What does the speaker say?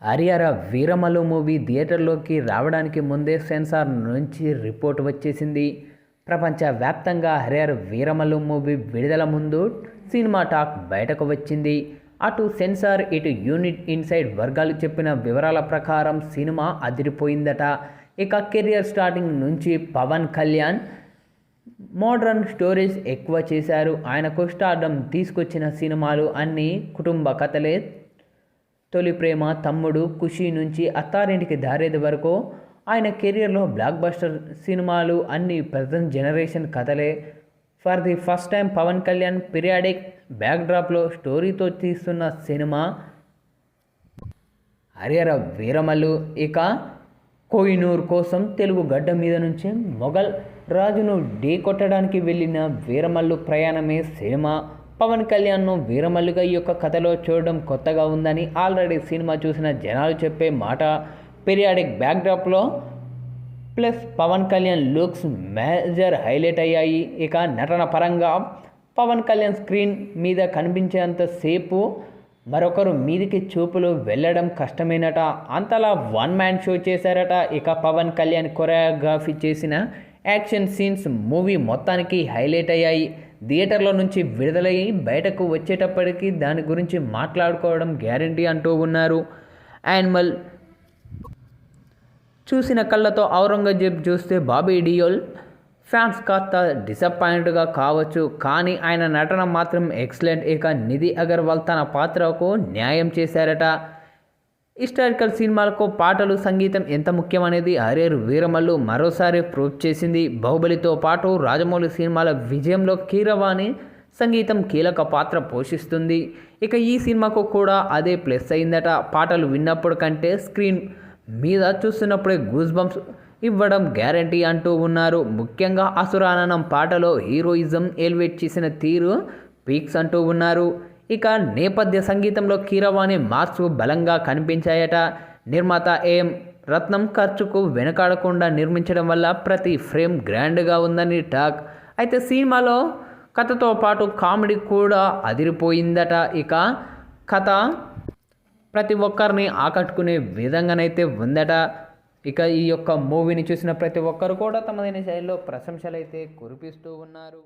Harihara Veeramallu movie థియేటర్లోకి రావడానికి ముందే సెన్సార్ నుంచి రిపోర్ట్ వచ్చేసింది. ప్రపంచవ్యాప్తంగా హరిహర వీరమల్లు మూవీ విడుదల ముందు సినిమా టాక్ బయటకు వచ్చింది. అటు సెన్సార్ ఇటు యూనిట్ ఇన్సైడ్ వర్గాలు చెప్పిన వివరాల ప్రకారం సినిమా అదిరిపోయిందట. ఇక కెరియర్ స్టార్టింగ్ నుంచి పవన్ కళ్యాణ్ మోడ్రన్ స్టోరీస్ ఎక్కువ చేశారు. ఆయనకు స్టార్డమ్ తీసుకొచ్చిన సినిమాలు అన్నీ కుటుంబ కథలే. తొలి ప్రేమ, తమ్ముడు, ఖుషీ నుంచి అత్తారింటికి దారేది వరకు ఆయన కెరియర్లో బ్లాక్ బస్టర్ సినిమాలు అన్ని ప్రజెంట్ జనరేషన్ కథలే. For the first time Pawan Kalyan periodic బ్యాక్డ్రాప్లో స్టోరీతో తీస్తున్న సినిమా హరిహర వీరమల్లు. ఇక కోహినూర్ కోసం తెలుగు గడ్డ మీద నుంచి మొఘల్ రాజును ఢీ కొట్టడానికి వెళ్ళిన వీరమల్లు ప్రయాణమే సినిమా. పవన్ కళ్యాణ్ను వీరమల్లుగా ఈ యొక్క కథలో చూడడం కొత్తగా ఉందని ఆల్రెడీ సినిమా చూసిన జనాలు చెప్పే మాట. పీరియాడిక్ బ్యాక్డ్రాప్లో plus Pawan Kalyan looks major highlight అయ్యాయి. ఇక నటన పరంగా పవన్ కళ్యాణ్ స్క్రీన్ మీద కనిపించేంతసేపు మరొకరు మీదికి చూపులు వెళ్ళడం కష్టమేనట. అంతలా వన్ మ్యాన్ షో చేశారట. ఇక పవన్ కళ్యాణ్ కొరియోగ్రఫీ చేసిన యాక్షన్ సీన్స్ మూవీ మొత్తానికి హైలైట్ అయ్యాయి. థియేటర్లో నుంచి విడుదలయ్యి బయటకు వచ్చేటప్పటికి దాని గురించి మాట్లాడుకోవడం గ్యారంటీ అంటూ ఉన్నారు. యానిమల్ చూసిన కళ్ళతో ఔరంగజేబ్ చూస్తే బాబీ డియోల్ ఫ్యాన్స్ కాస్త డిసప్పాయింట్గా కావచ్చు, కానీ ఆయన నటన మాత్రం ఎక్సలెంట్. ఇక నిధి అగర్వాల్ తన పాత్రకు న్యాయం చేశారట. హిస్టారికల్ సినిమాలకు పాటలు, సంగీతం ఎంత ముఖ్యమనేది హరిహర వీరమల్లు మరోసారి ప్రూవ్ చేసింది. బాహుబలితో పాటు రాజమౌళి సినిమాల విజయంలో కీరవాణి సంగీతం కీలక పాత్ర పోషిస్తుంది. ఇక ఈ సినిమాకు కూడా అదే ప్లస్ అయిందట. పాటలు విన్నప్పుడు కంటే స్క్రీన్ మీద చూస్తున్నప్పుడే గూస్ బంప్స్ ఇవ్వడం గ్యారంటీ అంటూ ఉన్నారు. ముఖ్యంగా అసురాననం పాటలో హీరోయిజం ఎలివేట్ చేసిన తీరు పీక్స్ అంటూ ఉన్నారు. ఇక నేపథ్య సంగీతంలో కీరవాణి మార్క్స్ బలంగా కనిపించాయట. నిర్మాత ఏఎం రత్నం ఖర్చుకు వెనకాడకుండా నిర్మించడం వల్ల ప్రతి ఫ్రేమ్ గ్రాండ్గా ఉందని టాక్. అయితే సినిమాలో కథతో పాటు కామెడీ కూడా అదిరిపోయిందట. ఇక కథ ప్రతి ఒక్కరిని ఆకట్టుకునే విధంగానైతే ఉందట. ఇక ఈ యొక్క మూవీని చూసిన ప్రతి ఒక్కరు కూడా తమదైన శైలిలో ప్రశంసలు అయితే కురిపిస్తూ ఉన్నారు.